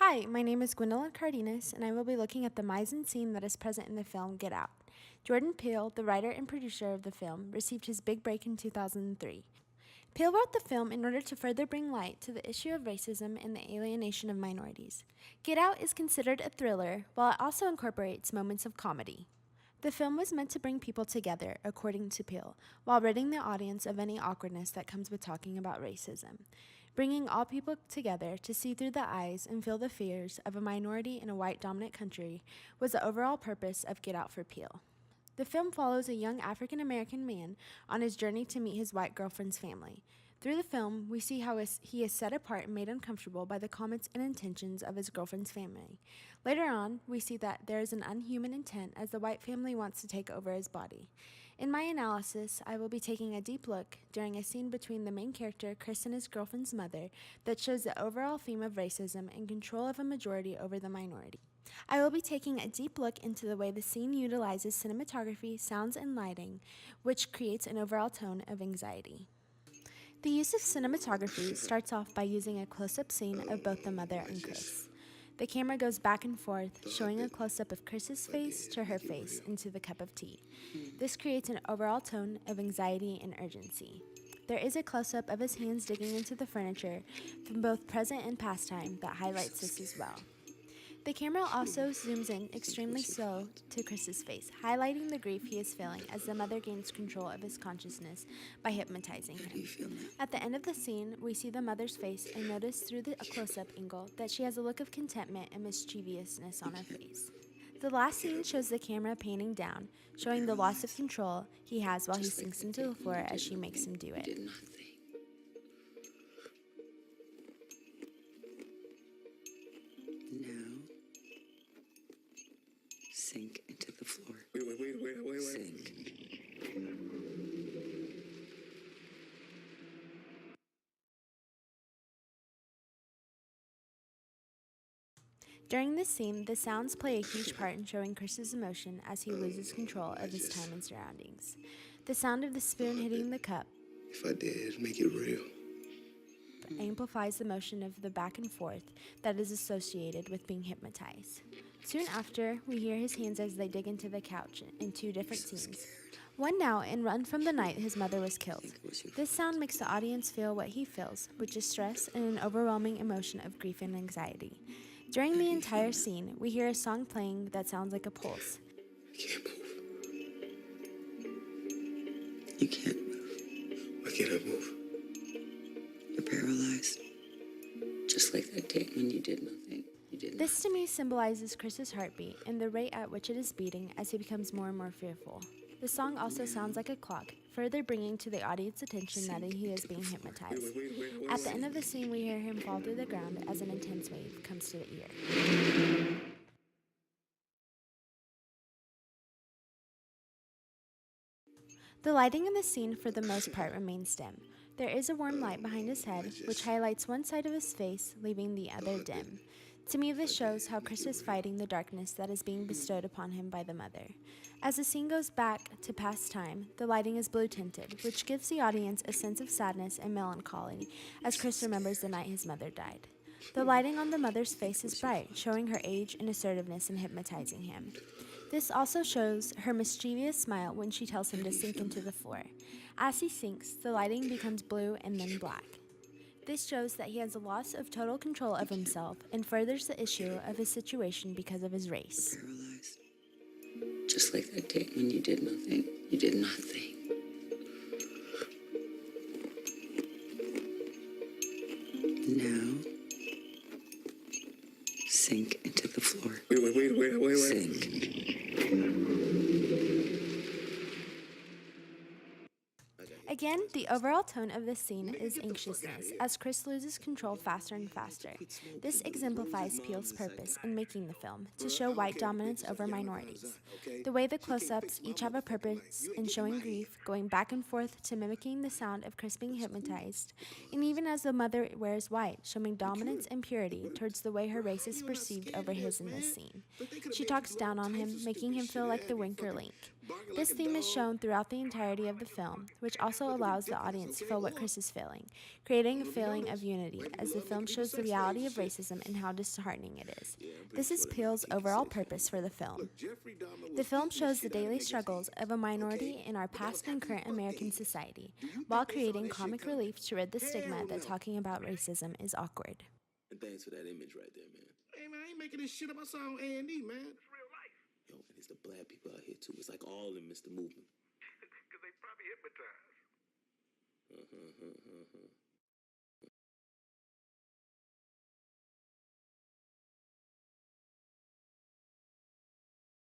Hi, my name is Gwendolyn Cardenas, and I will be looking at the mise-en-scene that is present in the film Get Out. Jordan Peele, the writer and producer of the film, received his big break in 2003. Peele wrote the film in order to further bring light to the issue of racism and the alienation of minorities. Get Out is considered a thriller, while it also incorporates moments of comedy. The film was meant to bring people together, according to Peele, while ridding the audience of any awkwardness that comes with talking about racism. Bringing all people together to see through the eyes and feel the fears of a minority in a white dominant country was the overall purpose of Get Out for Peele. The film follows a young African American man on his journey to meet his white girlfriend's family. Through the film, we see how he is set apart and made uncomfortable by the comments and intentions of his girlfriend's family. Later on, we see that there is an unhuman intent as the white family wants to take over his body. In my analysis, I will be taking a deep look during a scene between the main character, Chris, and his girlfriend's mother that shows the overall theme of racism and control of a majority over the minority. I will be taking a deep look into the way the scene utilizes cinematography, sounds, and lighting, which creates an overall tone of anxiety. The use of cinematography starts off by using a close-up scene of both the mother and Chris. The camera goes back and forth, showing a close-up of Chris's face to her face into the cup of tea. This creates an overall tone of anxiety and urgency. There is a close-up of his hands digging into the furniture from both present and past time that highlights this as well. The camera also zooms in extremely slow to Chris's face, highlighting the grief he is feeling as the mother gains control of his consciousness by hypnotizing him. At the end of the scene, we see the mother's face and notice through the close-up angle that she has a look of contentment and mischievousness on her face. The last scene shows the camera panning down, showing the loss of control he has while he sinks into the floor as she makes him do it. Sink into the floor. Wait. Sink. During this scene, the sounds play a huge part in showing Chris's emotion as he loses control of his time and surroundings. The sound of the spoon hitting the cup If I did, make it real. amplifies the motion of the back and forth that is associated with being hypnotized. Soon after, we hear his hands as they dig into the couch in two different scenes. One now in Run from the Night his mother was killed. This sound makes the audience feel what he feels, which is stress and an overwhelming emotion of grief and anxiety. During the entire scene, we hear a song playing that sounds like a pulse. I can't move. You can't move. Why can't I move? You're paralyzed. Just like that day when you did nothing. This to me symbolizes Chris's heartbeat and the rate at which it is beating as he becomes more and more fearful. The song also sounds like a clock, further bringing to the audience attention that he is being hypnotized. At the end of the scene, we hear him fall through the ground as an intense wave comes to the ear. The lighting in the scene for the most part remains dim. There is a warm light behind his head, which highlights one side of his face, leaving the other dim. To me, this shows how Chris is fighting the darkness that is being bestowed upon him by the mother. As the scene goes back to past time, the lighting is blue tinted, which gives the audience a sense of sadness and melancholy as Chris remembers the night his mother died. The lighting on the mother's face is bright, showing her age and assertiveness and hypnotizing him. This also shows her mischievous smile when she tells him to sink into the floor. As he sinks, the lighting becomes blue and then black. This shows that he has a loss of total control of himself and furthers the issue of his situation because of his race. Paralyzed. Just like that day when you did nothing. You did nothing. Now, sink into the floor. Wait. Sink. Again, the overall tone of this scene is anxiousness, as Chris loses control faster and faster. This exemplifies Peele's purpose in making the film, to show white dominance over minorities. The way the close-ups each have a purpose in showing grief, going back and forth to mimicking the sound of Chris being hypnotized, and even as the mother wears white, showing dominance and purity towards the way her race is perceived over his in this scene. She talks down on him, making him feel like the weaker link. This theme is shown throughout the entirety of the film, which also allows the audience to feel what Chris is feeling, creating a feeling of unity as the film shows the reality of racism and how disheartening it is. This is Peele's overall purpose for the film. The film shows the daily struggles of a minority in our past and current American society, while creating comic relief to rid the stigma that talking about racism is awkward. And thanks for that image right there, man. Hey, man, I ain't making this shit up. I saw on A&E, man. It's real life. Yo, and it's the black people out here, too. It's like all of them missed the movement. Because they probably hypnotized.